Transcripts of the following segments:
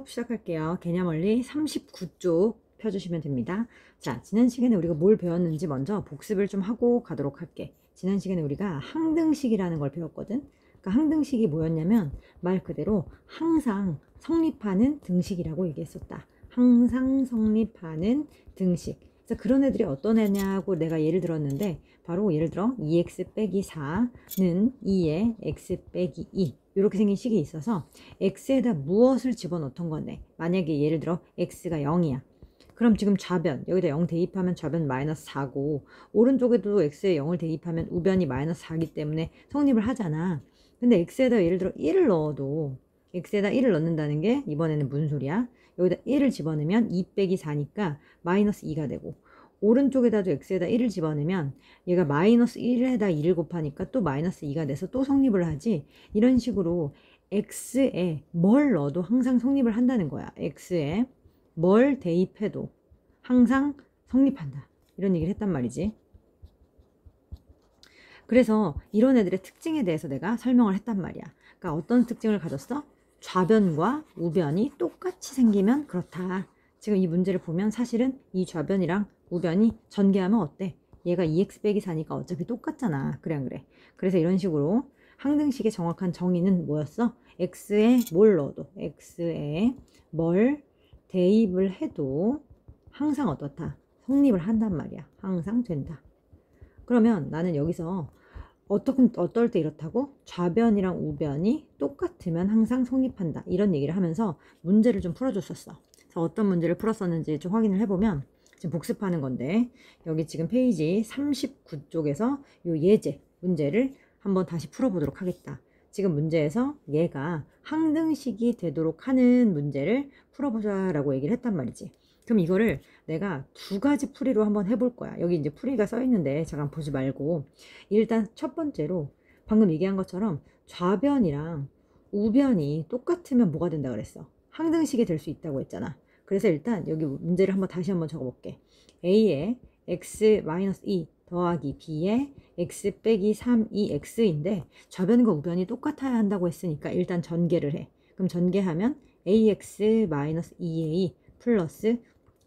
시작할게요. 개념원리 39쪽 펴주시면 됩니다. 자, 지난 시간에 우리가 뭘 배웠는지 먼저 복습을 좀 하고 가도록 할게. 지난 시간에 우리가 항등식이라는 걸 배웠거든. 그러니까 항등식이 뭐였냐면 말 그대로 항상 성립하는 등식이라고 얘기했었다. 항상 성립하는 등식. 그래서 그런 애들이 어떤 애냐고 내가 예를 들었는데, 바로 예를 들어 2x 빼기 4는 2에 x 빼기 2 이렇게 생긴 식이 있어서 x에다 무엇을 집어넣던 건데, 만약에 예를 들어 x가 0이야. 그럼 지금 좌변, 여기다 0 대입하면 좌변 마이너스 4고, 오른쪽에도 x에 0을 대입하면 우변이 마이너스 4기 때문에 성립을 하잖아. 근데 x에다 예를 들어 1을 넣어도, x에다 1을 넣는다는 게 이번에는 무슨 소리야? 여기다 1을 집어넣으면 2 빼기 4니까 마이너스 2가 되고, 오른쪽에다도 x에다 1을 집어넣으면 얘가 마이너스 1에다 2를 곱하니까 또 마이너스 2가 돼서 또 성립을 하지. 이런 식으로 x에 뭘 넣어도 항상 성립을 한다는 거야. x에 뭘 대입해도 항상 성립한다, 이런 얘기를 했단 말이지. 그래서 이런 애들의 특징에 대해서 내가 설명을 했단 말이야. 그러니까 어떤 특징을 가졌어? 좌변과 우변이 똑같이 생기면 그렇다. 지금 이 문제를 보면 사실은 이 좌변이랑 우변이 전개하면 어때? 얘가 2x 빼기 4니까 어차피 똑같잖아. 그래 안 그래? 그래서 이런 식으로 항등식의 정확한 정의는 뭐였어? x에 뭘 넣어도, x에 뭘 대입을 해도 항상 어떻다? 성립을 한단 말이야. 항상 된다. 그러면 나는 여기서 어떨 때 이렇다고? 좌변이랑 우변이 똑같으면 항상 성립한다, 이런 얘기를 하면서 문제를 좀 풀어줬었어. 그래서 어떤 문제를 풀었었는지 좀 확인을 해보면, 지금 복습하는 건데 여기 지금 페이지 39쪽에서 요 예제 문제를 한번 다시 풀어보도록 하겠다. 지금 문제에서 얘가 항등식이 되도록 하는 문제를 풀어보자라고 얘기를 했단 말이지. 그럼 이거를 내가 두 가지 풀이로 한번 해볼 거야. 여기 이제 풀이가 써 있는데 잠깐 보지 말고, 일단 첫 번째로 방금 얘기한 것처럼 좌변이랑 우변이 똑같으면 뭐가 된다 그랬어? 항등식이 될 수 있다고 했잖아. 그래서 일단 여기 문제를 다시 한번 적어볼게. a에 x-2 더하기 b에 x 빼기 3이 x인데 좌변과 우변이 똑같아야 한다고 했으니까 일단 전개를 해. 그럼 전개하면 ax-2a 플러스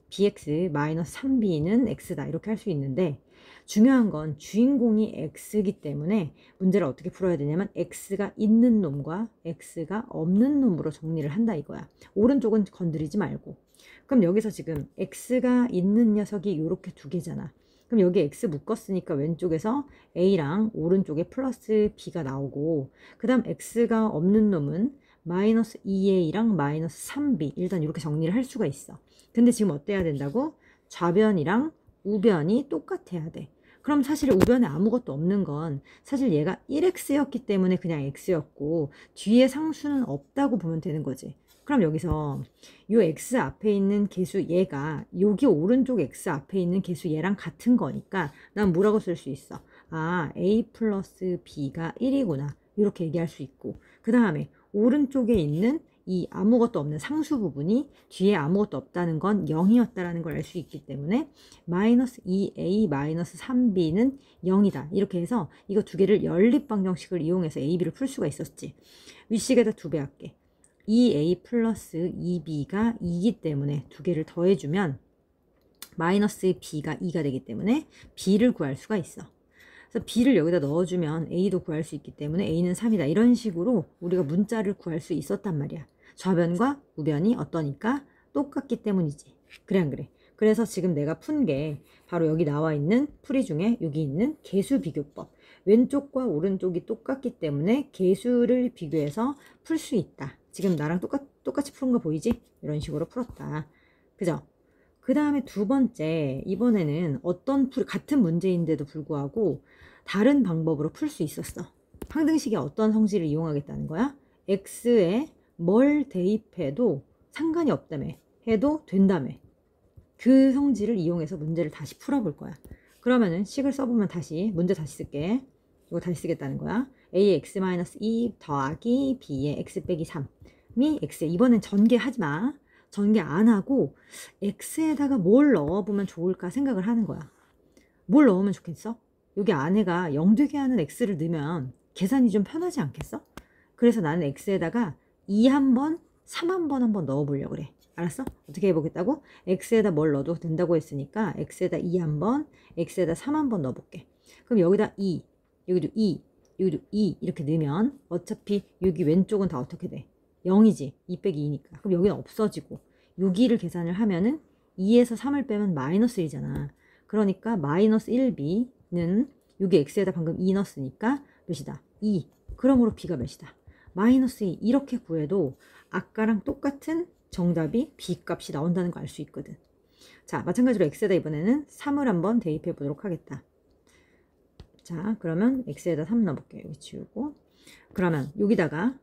bx-3b는 x다, 이렇게 할 수 있는데, 중요한 건 주인공이 x이기 때문에 문제를 어떻게 풀어야 되냐면 x가 있는 놈과 x가 없는 놈으로 정리를 한다 이거야. 오른쪽은 건드리지 말고. 그럼 여기서 지금 x가 있는 녀석이 이렇게 두 개잖아. 그럼 여기 x 묶었으니까 왼쪽에서 a랑 오른쪽에 플러스 b가 나오고, 그 다음 x가 없는 놈은 마이너스 2a랑 마이너스 3b, 일단 이렇게 정리를 할 수가 있어. 근데 지금 어때야 된다고? 좌변이랑 우변이 똑같아야 돼. 그럼 사실 우변에 아무것도 없는 건 사실 얘가 1x였기 때문에 그냥 x였고 뒤에 상수는 없다고 보면 되는 거지. 그럼 여기서 요 x 앞에 있는 개수 얘가 여기 오른쪽 x 앞에 있는 개수 얘랑 같은 거니까 난 뭐라고 쓸 수 있어? 아, a 플러스 b가 1이구나, 이렇게 얘기할 수 있고, 그 다음에 오른쪽에 있는 이 아무것도 없는 상수 부분이 뒤에 아무것도 없다는 건 0이었다라는 걸 알 수 있기 때문에 마이너스 2a 마이너스 3b는 0이다, 이렇게 해서 이거 두 개를 연립방정식을 이용해서 a, b를 풀 수가 있었지. 윗식에다 2배 할게. 2a 플러스 2b가 2이기 때문에 두 개를 더해주면 마이너스 b가 2가 되기 때문에 b를 구할 수가 있어. 그래서 b를 여기다 넣어주면 a도 구할 수 있기 때문에 a는 3이다. 이런 식으로 우리가 문자를 구할 수 있었단 말이야. 좌변과 우변이 어떠니까? 똑같기 때문이지. 그래 안 그래? 그래서 지금 내가 푼 게 바로 여기 나와 있는 풀이 중에 여기 있는 개수 비교법. 왼쪽과 오른쪽이 똑같기 때문에 개수를 비교해서 풀 수 있다. 지금 나랑 똑같이 푸는 거 보이지? 이런 식으로 풀었다. 그죠? 그 다음에 두 번째, 이번에는 같은 문제인데도 불구하고 다른 방법으로 풀 수 있었어. 항등식의 어떤 성질을 이용하겠다는 거야? x에 뭘 대입해도 상관이 없다며, 해도 된다며. 그 성질을 이용해서 문제를 다시 풀어볼 거야. 그러면은 식을 써보면 문제 다시 쓸게. 이거 다시 쓰겠다는 거야. a의 x-2 더하기 b의 x 빼기 3이 x에, 이번엔 전개하지 마. 전개 안 하고 x에다가 뭘 넣어보면 좋을까 생각을 하는 거야. 뭘 넣으면 좋겠어? 여기 안에가 0 되게 하는 x를 넣으면 계산이 좀 편하지 않겠어? 그래서 나는 x에다가 2 한번 3 한번 넣어보려고 그래. 알았어? 어떻게 해보겠다고? x에다 뭘 넣어도 된다고 했으니까 x에다 2 한번, x에다 3 한번 넣어볼게. 그럼 여기다 2, 여기도 2, 여기도 2 이렇게 넣으면 어차피 여기 왼쪽은 다 어떻게 돼? 0이지. 2 빼기 2니까. 그럼 여기는 없어지고 6, 2를 계산을 하면은 2에서 3을 빼면 마이너스 1이잖아. 그러니까 마이너스 1b는 여기 x에다 방금 2 넣었으니까 몇이다? 2. 그러므로 b가 몇이다? 마이너스 2. 이렇게 구해도 아까랑 똑같은 정답이 b 값이 나온다는 거 알 수 있거든. 자, 마찬가지로 x에다 이번에는 3을 한번 대입해 보도록 하겠다. 자, 그러면 x에다 3 넣어볼게요. 여기 지우고. 그러면 여기다가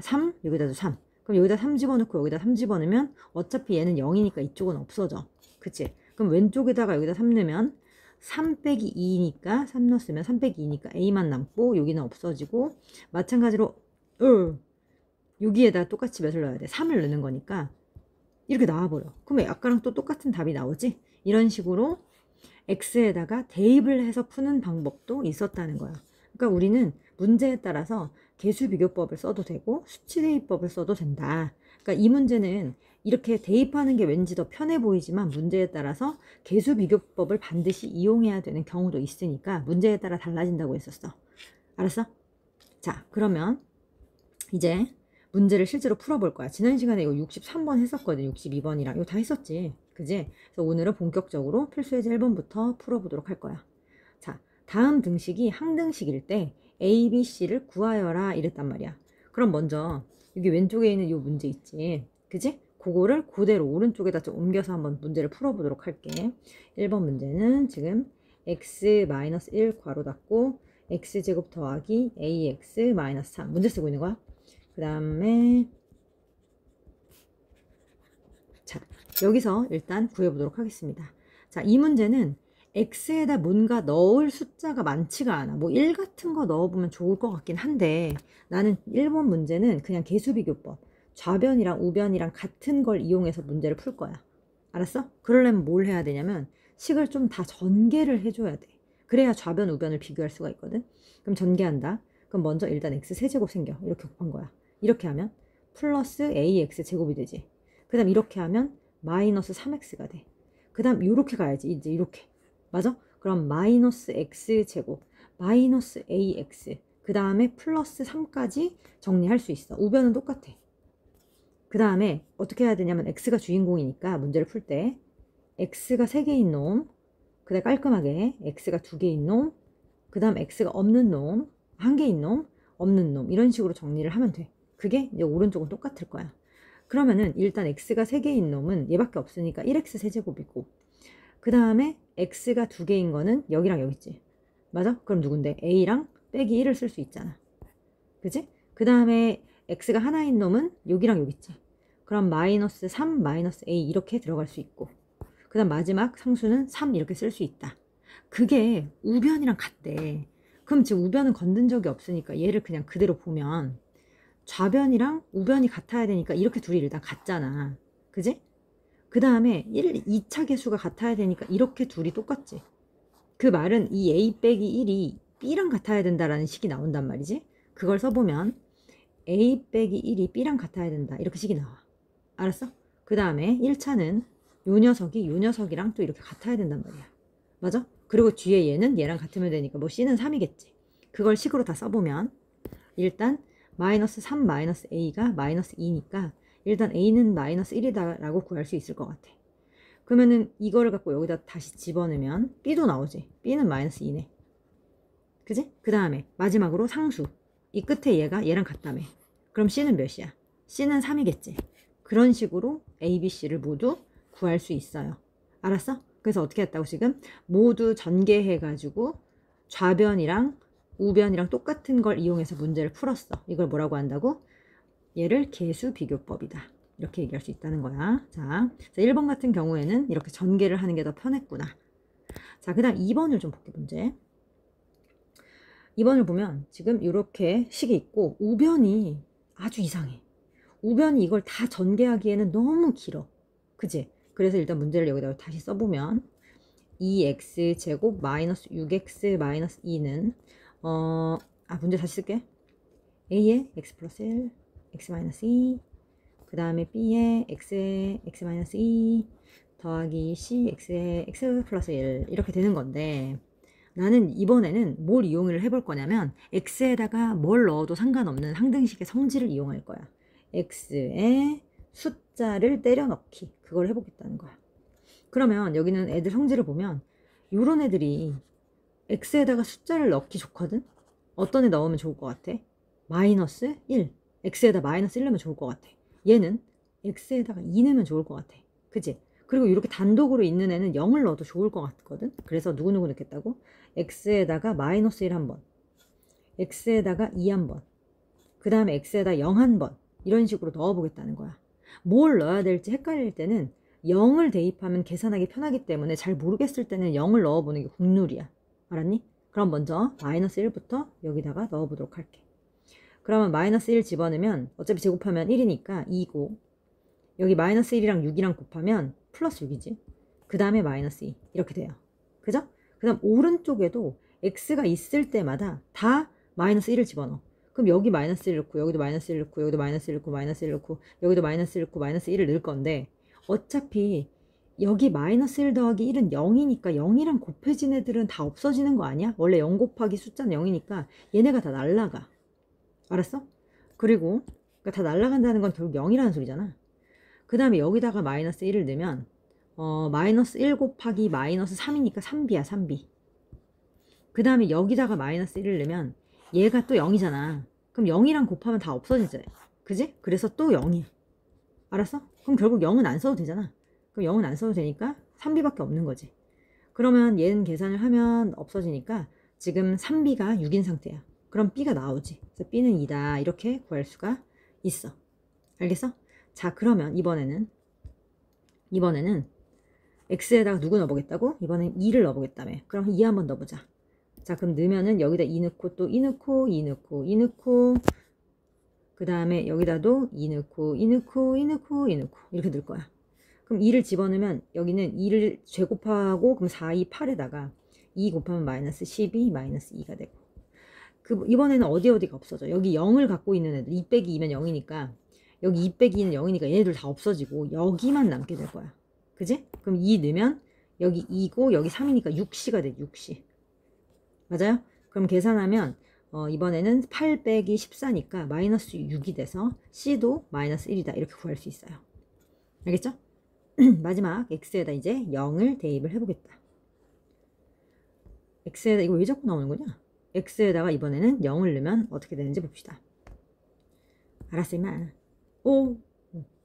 3, 여기다도 3. 그럼 여기다 3 집어넣고 여기다 3 집어넣으면 어차피 얘는 0이니까 이쪽은 없어져. 그치? 그럼 왼쪽에다가 여기다 3 넣으면 3 빼기 2니까 3 넣었으면 3 빼기 2니까 a만 남고 여기는 없어지고 마찬가지로 여기에다 똑같이 몇을 넣어야 돼? 3을 넣는 거니까 이렇게 나와버려. 그럼 아까랑 또 똑같은 답이 나오지? 이런 식으로 x에다가 대입을 해서 푸는 방법도 있었다는 거야. 그러니까 우리는 문제에 따라서 개수비교법을 써도 되고 수치대입법을 써도 된다. 그러니까 이 문제는 이렇게 대입하는 게 왠지 더 편해 보이지만 문제에 따라서 개수비교법을 반드시 이용해야 되는 경우도 있으니까 문제에 따라 달라진다고 했었어. 알았어? 자, 그러면 이제 문제를 실제로 풀어볼 거야. 지난 시간에 이거 63번 했었거든. 62번이랑 이거 다 했었지. 그지? 그래서 오늘은 본격적으로 필수예제 1번부터 풀어보도록 할 거야. 자, 다음 등식이 항등식일 때 A, B, C를 구하여라 이랬단 말이야. 그럼 먼저 여기 왼쪽에 있는 이 문제 있지. 그지? 그거를 그대로 오른쪽에다 좀 옮겨서 한번 문제를 풀어보도록 할게. 1번 문제는 지금 x-1 괄호 닫고 x제곱 더하기 ax-3 문제 쓰고 있는 거야. 그 다음에 자, 여기서 일단 구해보도록 하겠습니다. 자, 이 문제는 x에다 뭔가 넣을 숫자가 많지가 않아. 뭐 1 같은 거 넣어보면 좋을 것 같긴 한데 나는 1번 문제는 그냥 개수비교법 좌변이랑 우변이랑 같은 걸 이용해서 문제를 풀 거야. 알았어? 그러려면 뭘 해야 되냐면 식을 좀 다 전개를 해줘야 돼. 그래야 좌변 우변을 비교할 수가 있거든. 그럼 전개한다. 그럼 먼저 일단 x세제곱 생겨. 이렇게 곱한 거야. 이렇게 하면 플러스 ax 제곱이 되지. 그 다음 이렇게 하면 마이너스 3x가 돼. 그 다음 이렇게 가야지. 이제 이렇게. 맞아? 그럼 마이너스 x제곱 마이너스 ax 그 다음에 플러스 3까지 정리할 수 있어. 우변은 똑같아. 그 다음에 어떻게 해야 되냐면 x가 주인공이니까 문제를 풀 때 x가 3개인 놈, 그 다음에 깔끔하게 x가 2개인 놈, 그 다음 x가 없는 놈, 1개인 놈, 없는 놈 이런 식으로 정리를 하면 돼. 그게 이제 오른쪽은 똑같을 거야. 그러면은 일단 x가 3개인 놈은 얘밖에 없으니까 1x 세제곱이고 그 다음에 x가 2개인 거는 여기랑 여기 있지. 맞아? 그럼 누군데? a랑 빼기 1을 쓸 수 있잖아. 그치? 그 다음에 x가 하나인 놈은 여기랑 여기 있지. 그럼 마이너스 3 마이너스 a 이렇게 들어갈 수 있고 그 다음 마지막 상수는 3 이렇게 쓸 수 있다. 그게 우변이랑 같대. 그럼 지금 우변은 건든 적이 없으니까 얘를 그냥 그대로 보면 좌변이랑 우변이 같아야 되니까 이렇게 둘이 일단 같잖아. 그지? 그 다음에 2차 계수가 같아야 되니까 이렇게 둘이 똑같지. 그 말은 이 a 빼기 1이 b랑 같아야 된다라는 식이 나온단 말이지. 그걸 써보면 a 빼기 1이 b랑 같아야 된다. 이렇게 식이 나와. 알았어? 그 다음에 1차는 요 녀석이 요 녀석이랑 또 이렇게 같아야 된단 말이야. 맞아? 그리고 뒤에 얘는 얘랑 같으면 되니까 뭐 c는 3이겠지. 그걸 식으로 다 써보면 일단 마이너스 3 마이너스 a가 마이너스 2니까 일단 a는 마이너스 1이다 라고 구할 수 있을 것 같아. 그러면은 이거를 갖고 여기다 다시 집어넣으면 b도 나오지. b는 마이너스 2네. 그지? 그 다음에 마지막으로 상수. 이 끝에 얘가 얘랑 같다며. 그럼 c는 몇이야? c는 3이겠지. 그런 식으로 a, b, c를 모두 구할 수 있어요. 알았어? 그래서 어떻게 했다고 지금? 모두 전개해가지고 좌변이랑 우변이랑 똑같은 걸 이용해서 문제를 풀었어. 이걸 뭐라고 한다고? 얘를 개수비교법이다. 이렇게 얘기할 수 있다는 거야. 자, 1번 같은 경우에는 이렇게 전개를 하는 게 더 편했구나. 자, 그 다음 2번을 좀 볼게, 문제. 2번을 보면 지금 이렇게 식이 있고 우변이 아주 이상해. 우변이 이걸 다 전개하기에는 너무 길어. 그지? 그래서 일단 문제를 여기다 다시 써보면 2x제곱 마이너스 6x 마이너스 2는 문제 다시 쓸게. a에 x 플러스 1 x 마이너스 2 그 다음에 b에 x에 x-2 더하기 c x에 x 플러스 1 이렇게 되는 건데, 나는 이번에는 뭘 이용을 해볼 거냐면 x에다가 뭘 넣어도 상관없는 항등식의 성질을 이용할 거야. x에 숫자를 때려 넣기, 그걸 해보겠다는 거야. 그러면 여기는 애들 성질을 보면 요런 애들이 x에다가 숫자를 넣기 좋거든. 어떤 애 넣으면 좋을 것 같아? 마이너스 1. x에다 마이너스 1 넣으면 좋을 것 같아. 얘는 x에다가 2 넣으면 좋을 것 같아. 그치? 그리고 이렇게 단독으로 있는 애는 0을 넣어도 좋을 것 같거든. 그래서 누구누구 넣겠다고? x에다가 마이너스 1 한번, x에다가 2 한번, 그 다음에 x에다 0 한번, 이런 식으로 넣어보겠다는 거야. 뭘 넣어야 될지 헷갈릴 때는 0을 대입하면 계산하기 편하기 때문에 잘 모르겠을 때는 0을 넣어보는 게 국룰이야. 알았니? 그럼 먼저 마이너스 1부터 여기다가 넣어보도록 할게. 그러면 마이너스 1 집어넣으면 어차피 제곱하면 1이니까 2고, 여기 마이너스 1이랑 6이랑 곱하면 플러스 6이지. 그 다음에 마이너스 2 이렇게 돼요. 그죠? 그 다음 오른쪽에도 x가 있을 때마다 다 마이너스 1을 집어넣어. 그럼 여기 마이너스 1 넣고, 여기도 마이너스 1 넣고, 여기도 마이너스 1 넣고, 마이너스 1 넣고, 여기도 마이너스 1 넣고, 마이너스 1을 넣을 건데, 어차피 여기 마이너스 1 더하기 1은 0이니까 0이랑 곱해진 애들은 다 없어지는 거 아니야? 원래 0 곱하기 숫자는 0이니까 얘네가 다 날라가. 알았어? 그리고 그러니까 다 날라간다는 건 결국 0이라는 소리잖아. 그 다음에 여기다가 마이너스 1을 넣으면 마이너스 1 곱하기 마이너스 3이니까 3b야 3b. 그 다음에 여기다가 마이너스 1을 넣으면 얘가 또 0이잖아. 그럼 0이랑 곱하면 다 없어지잖아. 그지? 그래서 또 0이야. 알았어? 그럼 결국 0은 안 써도 되잖아. 그럼 0은 안 써도 되니까 3b밖에 없는 거지. 그러면 얘는 계산을 하면 없어지니까 지금 3b가 6인 상태야. 그럼 b가 나오지. 그래서 b는 2다 이렇게 구할 수가 있어. 알겠어? 자, 그러면 이번에는 x에다가 누구 넣어보겠다고? 이번엔 2를 넣어보겠다며. 그럼 2 한번 넣어보자. 자, 그럼 넣으면은 여기다 2 넣고, 또 2 넣고, 2 넣고, 2 넣고, 그 다음에 여기다도 2 넣고, 2 넣고, 2 넣고, 2 넣고, 이렇게 넣을 거야. 그럼 2를 집어넣으면 여기는 2를 제곱하고, 그럼 4, 2, 8에다가 2 곱하면 마이너스 12, 마이너스 2가 되고. 이번에는 어디가 없어져. 여기 0을 갖고 있는 애들, 2 빼기 2면 0이니까, 여기 2 빼기 2는 0이니까 얘네들 다 없어지고, 여기만 남게 될 거야. 그지? 그럼 2 넣으면 여기 2고, 여기 3이니까 6c가 돼, 6c. 맞아요? 그럼 계산하면 이번에는 8 빼기 14니까 마이너스 6이 돼서 c도 마이너스 1이다 이렇게 구할 수 있어요. 알겠죠? 마지막 x에다 이제 0을 대입을 해보겠다. x에다 이거 왜 자꾸 나오는 거냐? x에다가 이번에는 0을 넣으면 어떻게 되는지 봅시다. 알았어 임마. 오,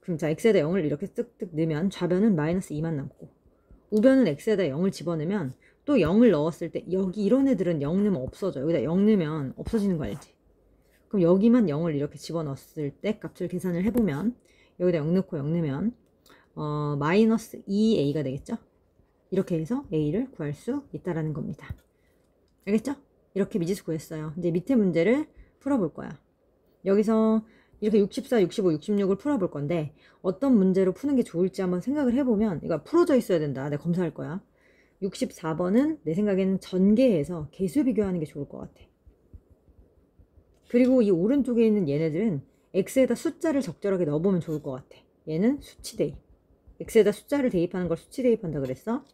그럼 자 x에다 0을 이렇게 쓱쓱 넣으면 좌변은 마이너스 2만 남고, 우변은 x에다 0을 집어넣으면 또 0을 넣었을 때 여기 이런 애들은 0 넣으면 없어져. 여기다 0 넣으면 없어지는 거 알지? 그럼 여기만 0을 이렇게 집어넣었을 때 값을 계산을 해보면 여기다 0 넣고 0 넣으면 마이너스 2a가 되겠죠? 이렇게 해서 a를 구할 수 있다라는 겁니다. 알겠죠? 이렇게 미지수 구했어요. 이제 밑에 문제를 풀어볼 거야. 여기서 이렇게 64, 65, 66을 풀어볼 건데 어떤 문제로 푸는 게 좋을지 한번 생각을 해보면, 이거 풀어져 있어야 된다. 내가 검사할 거야. 64번은 내 생각에는 전개해서 개수 비교하는 게 좋을 것 같아. 그리고 이 오른쪽에 있는 얘네들은 x에다 숫자를 적절하게 넣어보면 좋을 것 같아. 얘는 수치 대입. x에다 숫자를 대입하는 걸 수치 대입한다 그랬어.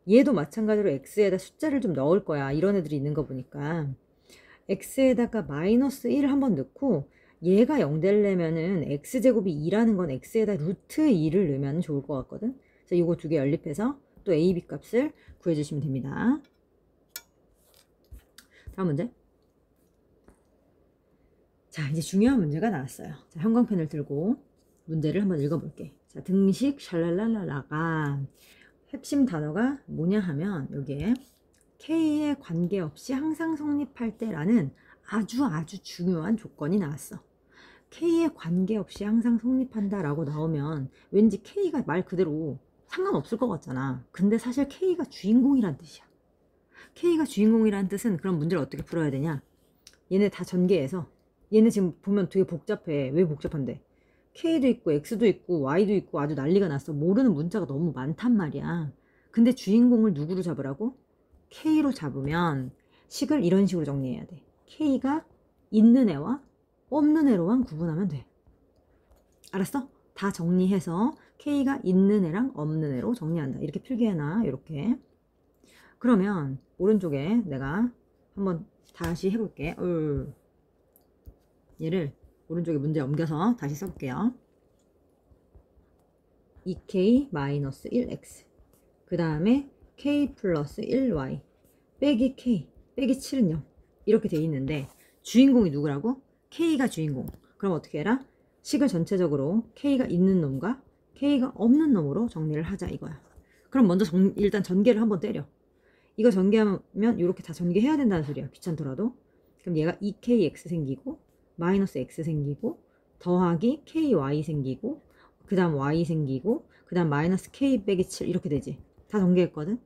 얘도 마찬가지로 x에다 숫자를 좀 넣을 거야. 이런 애들이 있는 거 보니까 x에다가 마이너스 1을 한번 넣고, 얘가 0 되려면은 x제곱이 2라는 건 x에다 루트 2를 넣으면 좋을 것 같거든. 그래서 이거 두 개 연립해서 또 a, b 값을 구해주시면 됩니다. 다음 문제. 자, 이제 중요한 문제가 나왔어요. 자, 형광펜을 들고 문제를 한번 읽어볼게. 자, 등식 샬랄랄라가 핵심 단어가 뭐냐 하면 여기에 K에 관계없이 항상 성립할 때라는 아주 중요한 조건이 나왔어. K에 관계없이 항상 성립한다 라고 나오면 왠지 K가 말 그대로 상관없을 것 같잖아. 근데 사실 K가 주인공이란 뜻이야. K가 주인공이란 뜻은 그럼 문제를 어떻게 풀어야 되냐? 얘네 다 전개해서, 얘네 지금 보면 되게 복잡해. 왜 복잡한데? K도 있고 X도 있고 Y도 있고 아주 난리가 났어. 모르는 문자가 너무 많단 말이야. 근데 주인공을 누구로 잡으라고? K로 잡으면 식을 이런 식으로 정리해야 돼. K가 있는 애와 없는 애로만 구분하면 돼. 알았어? 다 정리해서 K가 있는 애랑 없는 애로 정리한다. 이렇게 필기해놔. 이렇게. 그러면 오른쪽에 내가 한번 다시 해볼게. 얘를 오른쪽에 문제 옮겨서 다시 써볼게요. 2K-1X 그 다음에 K 플러스 1Y 빼기 K 빼기 7은 0 이렇게 돼 있는데 주인공이 누구라고? K가 주인공. 그럼 어떻게 해라? 식을 전체적으로 K가 있는 놈과 K가 없는 놈으로 정리를 하자 이거야. 그럼 먼저 일단 전개를 한번 때려. 이거 전개하면 이렇게 다 전개해야 된다는 소리야. 귀찮더라도. 그럼 얘가 2KX 생기고 마이너스 X 생기고 더하기 KY 생기고 그 다음 Y 생기고 그 다음 마이너스 K 빼기 7 이렇게 되지. 다 전개했거든.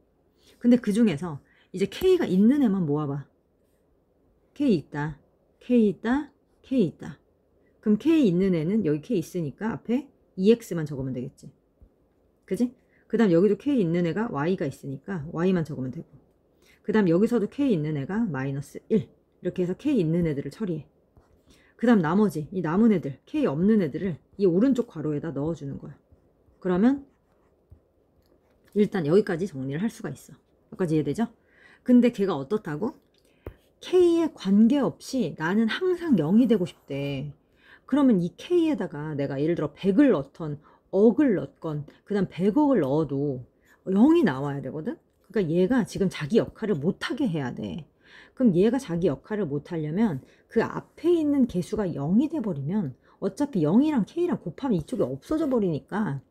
근데 그 중에서 이제 K가 있는 애만 모아봐. K 있다. K 있다. K 있다. 그럼 K 있는 애는 여기 K 있으니까 앞에 EX만 적으면 되겠지. 그지? 그 다음 여기도 K 있는 애가 Y가 있으니까 Y만 적으면 되고 그 다음 여기서도 K 있는 애가 마이너스 1 이렇게 해서 K 있는 애들을 처리해. 그 다음 나머지 이 남은 애들 K 없는 애들을 이 오른쪽 괄호에다 넣어주는 거야. 그러면 일단 여기까지 정리를 할 수가 있어. 여기까지 이해되죠? 근데 걔가 어떻다고? K에 관계없이 나는 항상 0이 되고 싶대. 그러면 이 K에다가 내가 예를 들어 100을 넣던 억을 넣건 그 다음 100억을 넣어도 0이 나와야 되거든. 그러니까 얘가 지금 자기 역할을 못하게 해야 돼. 그럼 얘가 자기 역할을 못하려면 그 앞에 있는 개수가 0이 돼버리면 어차피 0이랑 K랑 곱하면 이쪽에 없어져 버리니까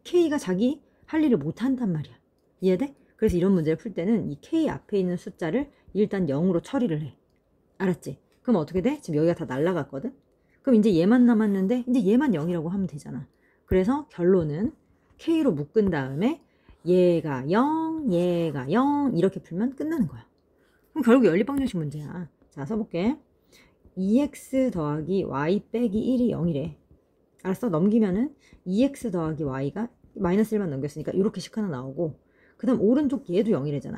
K가 자기 할 일을 못한단 말이야. 이해돼? 그래서 이런 문제를 풀 때는 이 K 앞에 있는 숫자를 일단 0으로 처리를 해. 알았지? 그럼 어떻게 돼? 지금 여기가 다 날라갔거든? 그럼 이제 얘만 남았는데 이제 얘만 0이라고 하면 되잖아. 그래서 결론은 K로 묶은 다음에 얘가 0, 얘가 0 이렇게 풀면 끝나는 거야. 그럼 결국 연립방정식 문제야. 자, 써볼게. 2x 더하기 y 빼기 1이 0이래. 알았어? 넘기면은 2x 더하기 y가 마이너스 1만 넘겼으니까 이렇게씩 하나 나오고 그 다음 오른쪽 얘도 0이래잖아.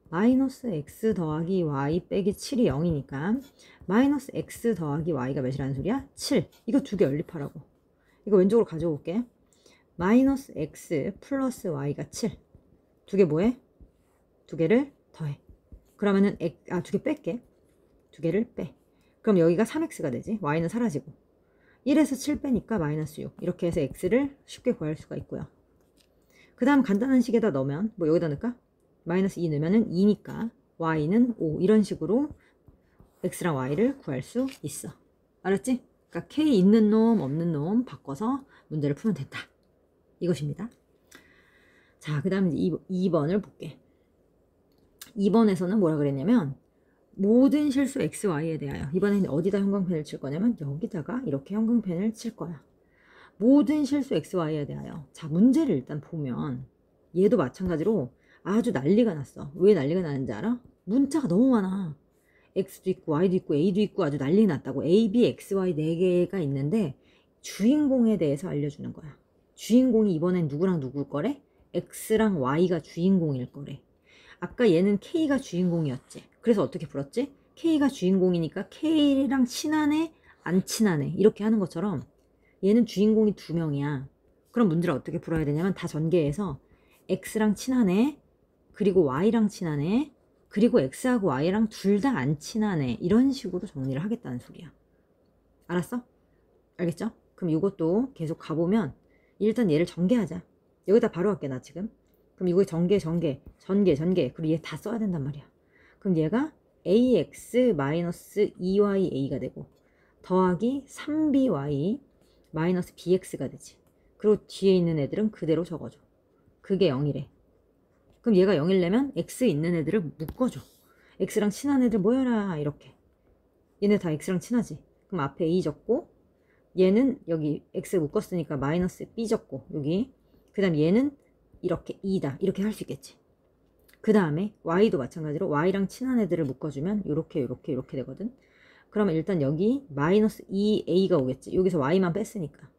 마이너스 x 더하기 y 빼기 7이 0이니까 마이너스 x 더하기 y가 몇이라는 소리야? 7. 이거 두 개 연립하라고. 이거 왼쪽으로 가져올게. 마이너스 x 플러스 y가 7. 두 개 뭐해? 두 개를 더해. 그러면은 두 개 뺄게. 두 개를 빼. 그럼 여기가 3x가 되지. y는 사라지고 1에서 7 빼니까 마이너스 6. 이렇게 해서 x를 쉽게 구할 수가 있고요. 그 다음 간단한 식에다 넣으면 뭐 여기다 넣을까? 마이너스 2 넣으면은 2니까 y는 5. 이런 식으로 x랑 y를 구할 수 있어. 알았지? 그러니까 k 있는 놈 없는 놈 바꿔서 문제를 풀면 된다. 이것입니다. 자, 그 다음 이제 2번을 볼게. 2번에서는 뭐라 그랬냐면 모든 실수 x, y에 대하여 이번에는 어디다 형광펜을 칠 거냐면 여기다가 이렇게 형광펜을 칠 거야. 모든 실수 x, y에 대하여. 자, 문제를 일단 보면 얘도 마찬가지로 아주 난리가 났어. 왜 난리가 나는지 알아? 문자가 너무 많아. x도 있고 y도 있고 a도 있고 아주 난리 났다고. a, b, x, y 4개가 있는데 주인공에 대해서 알려주는 거야. 주인공이 이번엔 누구랑 누구일 거래? x랑 y가 주인공일 거래. 아까 얘는 k가 주인공이었지. 그래서 어떻게 풀었지? k가 주인공이니까 k랑 친하네 안 친하네 이렇게 하는 것처럼 얘는 주인공이 2명이야. 그럼 문제를 어떻게 풀어야 되냐면 다 전개해서 x랑 친하네 그리고 y랑 친하네 그리고 x하고 y랑 둘 다 안 친하네 이런 식으로 정리를 하겠다는 소리야. 알았어? 알겠죠? 그럼 이것도 계속 가보면 일단 얘를 전개하자. 여기다 바로 할게 나 지금. 그럼 이거 전개 그리고 얘 다 써야 된단 말이야. 그럼 얘가 ax-2ya가 되고 더하기 3by 마이너스 bx가 되지. 그리고 뒤에 있는 애들은 그대로 적어줘. 그게 0이래. 그럼 얘가 0이려면 x 있는 애들을 묶어줘. x랑 친한 애들 모여라 이렇게. 얘네 다 x랑 친하지. 그럼 앞에 a 적고 얘는 여기 x 묶었으니까 마이너스 b 적고 여기 그 다음 얘는 이렇게 2다 이렇게 할 수 있겠지. 그 다음에 y도 마찬가지로 y랑 친한 애들을 묶어주면 이렇게 되거든. 그러면 일단 여기 마이너스 2a가 오겠지. 여기서 y만 뺐으니까.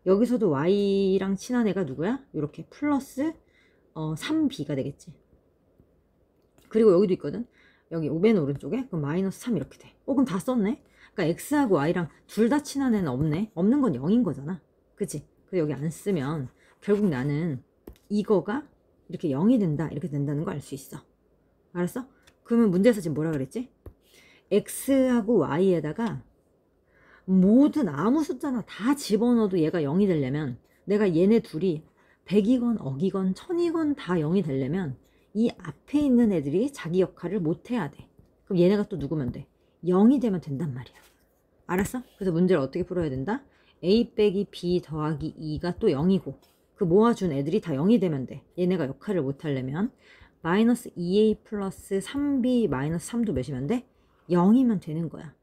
여기서도 y랑 친한 애가 누구야? 이렇게 플러스 3b가 되겠지. 그리고 여기도 있거든. 여기 맨 오른쪽에 그럼 마이너스 3 이렇게 돼. 그럼 다 썼네. 그러니까 x하고 y랑 둘 다 친한 애는 없네. 없는 건 0인 거잖아. 그치? 그래서 여기 안 쓰면 결국 나는 이거가 이렇게 0이 된다, 이렇게 된다는 거 알 수 있어. 알았어? 그러면 문제에서 지금 뭐라 그랬지? x하고 y에다가 모든 아무 숫자나 다 집어넣어도 얘가 0이 되려면, 내가 얘네 둘이 100이건 억이건 1000이건 다 0이 되려면 이 앞에 있는 애들이 자기 역할을 못 해야 돼. 그럼 얘네가 또 누구면 돼? 0이 되면 된단 말이야. 알았어? 그래서 문제를 어떻게 풀어야 된다? a 빼기 b 더하기 2가 또 0이고, 그 모아준 애들이 다 0이 되면 돼. 얘네가 역할을 못 하려면 마이너스 2a 플러스 3b 마이너스 3도 몇이면 돼? 0이면 되는 거야.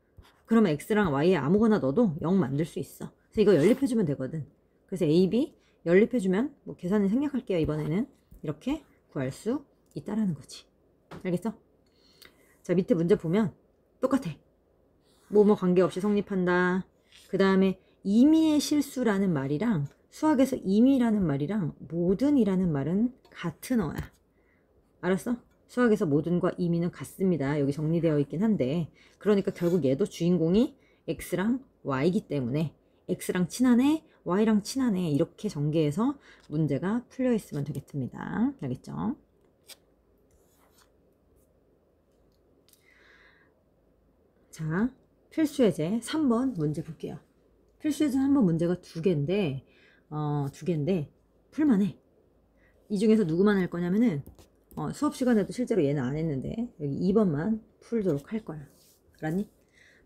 그러면 x랑 y에 아무거나 넣어도 0 만들 수 있어. 그래서 이거 연립해주면 되거든. 그래서 a, b 연립해주면, 뭐 계산을 생략할게요. 이번에는 이렇게 구할 수 있다라는 거지. 알겠어? 자, 밑에 문제 보면 똑같아. 뭐뭐 관계없이 성립한다. 그 다음에 임의의 실수라는 말이랑 수학에서 임의라는 말이랑 모든이라는 말은 같은 어야. 알았어? 수학에서 모든과 임의는 같습니다. 여기 정리되어 있긴 한데, 그러니까 결국 얘도 주인공이 x랑 y이기 때문에 x랑 친하네, y랑 친하네, 이렇게 전개해서 문제가 풀려 있으면 되겠습니다. 알겠죠? 자, 필수예제 3번 문제 볼게요. 필수예제 3번 문제가 두 개인데 풀만해. 이 중에서 누구만 할 거냐면은 수업 시간에도 실제로 얘는 안 했는데 여기 2번만 풀도록 할 거야. 알았니?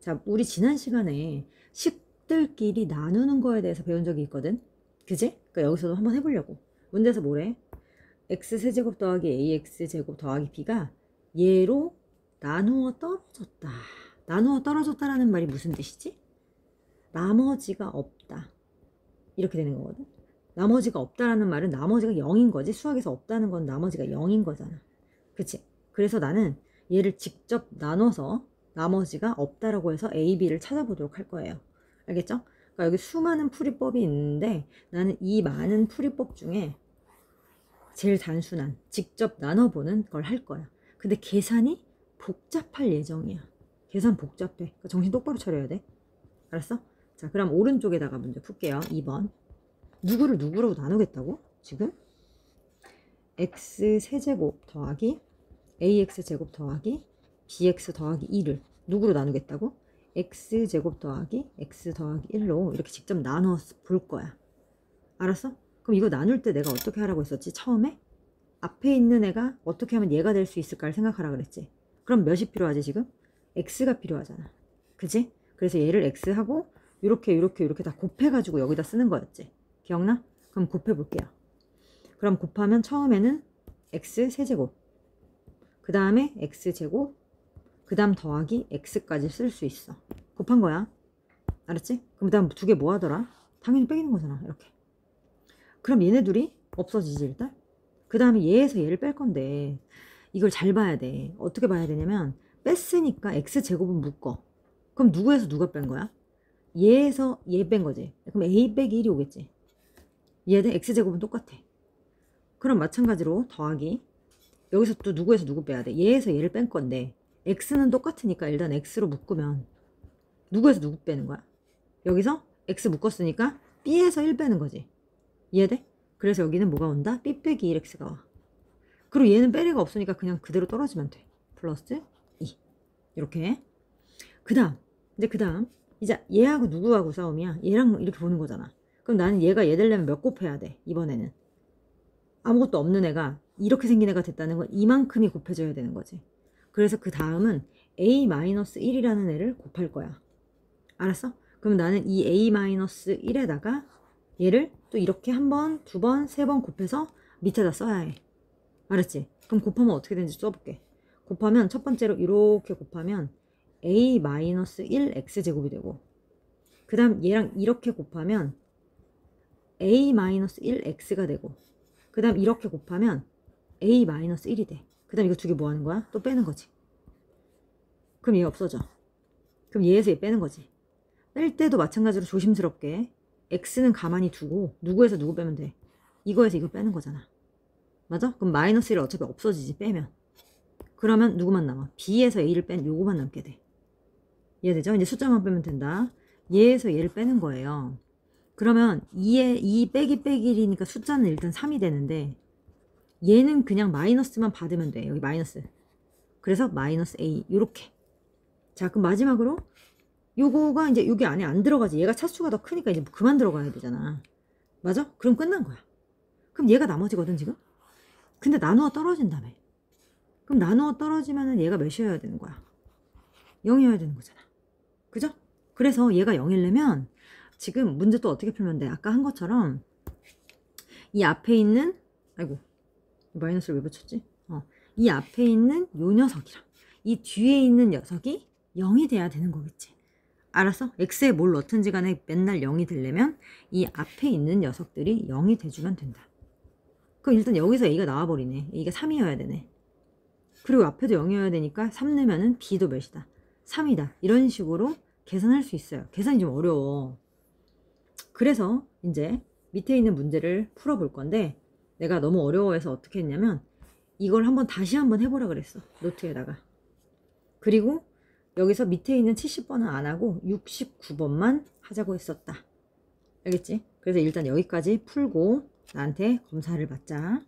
자, 우리 지난 시간에 식들끼리 나누는 거에 대해서 배운 적이 있거든. 그지? 그러니까 여기서도 한번 해보려고. 문제에서 뭐래? x세제곱 더하기 ax제곱 더하기 b가 얘로 나누어 떨어졌다. 나누어 떨어졌다라는 말이 무슨 뜻이지? 나머지가 없다. 이렇게 되는 거거든. 나머지가 없다라는 말은 나머지가 0인 거지. 수학에서 없다는 건 나머지가 0인 거잖아. 그치? 그래서 나는 얘를 직접 나눠서 나머지가 없다라고 해서 A, B를 찾아보도록 할 거예요. 알겠죠? 그러니까 여기 수많은 풀이법이 있는데 나는 이 많은 풀이법 중에 제일 단순한 직접 나눠보는 걸 할 거야. 근데 계산이 복잡할 예정이야. 계산 복잡해. 그러니까 정신 똑바로 차려야 돼. 알았어? 자, 그럼 오른쪽에다가 문제 풀게요. 2번. 누구를 누구로 나누겠다고? 지금? x세제곱 더하기 ax제곱 더하기 bx 더하기 2를 누구로 나누겠다고? x제곱 더하기 x 더하기 1로 이렇게 직접 나눠 볼 거야. 알았어? 그럼 이거 나눌 때 내가 어떻게 하라고 했었지? 처음에? 앞에 있는 애가 어떻게 하면 얘가 될 수 있을까를 생각하라 그랬지. 그럼 몇이 필요하지 지금? x가 필요하잖아. 그치? 그래서 얘를 x하고 이렇게 다 곱해가지고 여기다 쓰는 거였지. 기억나? 그럼 곱해볼게요. 그럼 곱하면 처음에는 x세제곱, 그 다음에 x제곱, 그 다음 더하기 x까지 쓸 수 있어. 곱한 거야. 알았지? 그럼 다음 두 개 뭐 하더라? 당연히 빼기는 거잖아. 이렇게. 그럼 얘네 둘이 없어지지 일단. 그 다음에 얘에서 얘를 뺄 건데 이걸 잘 봐야 돼. 어떻게 봐야 되냐면 뺐으니까 x제곱은 묶어. 그럼 누구에서 누가 뺀 거야? 얘에서 얘 뺀 거지. 그럼 a 빼기 1이 오겠지. 얘는 x제곱은 똑같아. 그럼 마찬가지로 더하기, 여기서 또 누구에서 누구 빼야 돼? 얘에서 얘를 뺀 건데 x는 똑같으니까 일단 x로 묶으면 누구에서 누구 빼는 거야? 여기서 x 묶었으니까 b에서 1 빼는 거지. 이해돼? 그래서 여기는 뭐가 온다? b 빼기 1x가 와. 그리고 얘는 빼리가 없으니까 그냥 그대로 떨어지면 돼. 플러스 2. 이렇게. 그 다음 이제 얘하고 누구하고 싸움이야? 얘랑 이렇게 보는 거잖아. 그럼 나는 얘가 얘 되려면 몇 곱해야 돼? 이번에는 아무것도 없는 애가 이렇게 생긴 애가 됐다는 건 이만큼이 곱해져야 되는 거지. 그래서 그 다음은 a-1이라는 애를 곱할 거야. 알았어? 그럼 나는 이 a-1에다가 얘를 또 이렇게 한 번, 두 번, 세 번 곱해서 밑에다 써야 해. 알았지? 그럼 곱하면 어떻게 되는지 써볼게. 곱하면 첫 번째로 이렇게 곱하면 a-1 x제곱이 되고, 그 다음 얘랑 이렇게 곱하면 a-1 x가 되고, 그 다음 이렇게 곱하면 a-1이 돼. 그 다음 이거 두 개 뭐 하는 거야? 또 빼는 거지. 그럼 얘 없어져. 그럼 얘에서 얘 빼는 거지. 뺄 때도 마찬가지로 조심스럽게 x는 가만히 두고 누구에서 누구 빼면 돼? 이거에서 이거 빼는 거잖아. 맞아? 그럼 마이너스 1 어차피 없어지지, 빼면. 그러면 누구만 남아? b에서 a를 뺀 요거만 남게 돼. 이해되죠? 이제 숫자만 빼면 된다. 얘에서 얘를 빼는 거예요. 그러면 2 빼기 빼기 1이니까 숫자는 일단 3이 되는데 얘는 그냥 마이너스만 받으면 돼. 여기 마이너스. 그래서 마이너스 A 요렇게. 자, 그럼 마지막으로 요거가 이제 여기 안에 안 들어가지. 얘가 차수가 더 크니까 이제 그만 들어가야 되잖아. 맞아? 그럼 끝난 거야. 그럼 얘가 나머지거든 지금. 근데 나누어 떨어진다며. 그럼 나누어 떨어지면은 얘가 몇이어야 되는 거야? 0이어야 되는 거잖아. 그죠? 그래서 얘가 0이려면 지금 문제 또 어떻게 풀면 돼? 아까 한 것처럼 이 앞에 있는, 아이고 마이너스를 왜 붙였지? 이 앞에 있는 요 녀석이랑 이 뒤에 있는 녀석이 0이 돼야 되는 거겠지. 알았어? x에 뭘 넣든지 간에 맨날 0이 되려면 이 앞에 있는 녀석들이 0이 돼주면 된다. 그럼 일단 여기서 a가 나와버리네. a가 3이어야 되네. 그리고 앞에도 0이어야 되니까 3 넣으면은 b도 몇이다? 3이다. 이런 식으로 계산할 수 있어요. 계산이 좀 어려워. 그래서 이제 밑에 있는 문제를 풀어볼 건데 내가 너무 어려워해서 어떻게 했냐면 이걸 다시 한번 해보라 그랬어. 노트에다가. 그리고 여기서 밑에 있는 70번은 안 하고 69번만 하자고 했었다. 알겠지? 그래서 일단 여기까지 풀고 나한테 검사를 받자.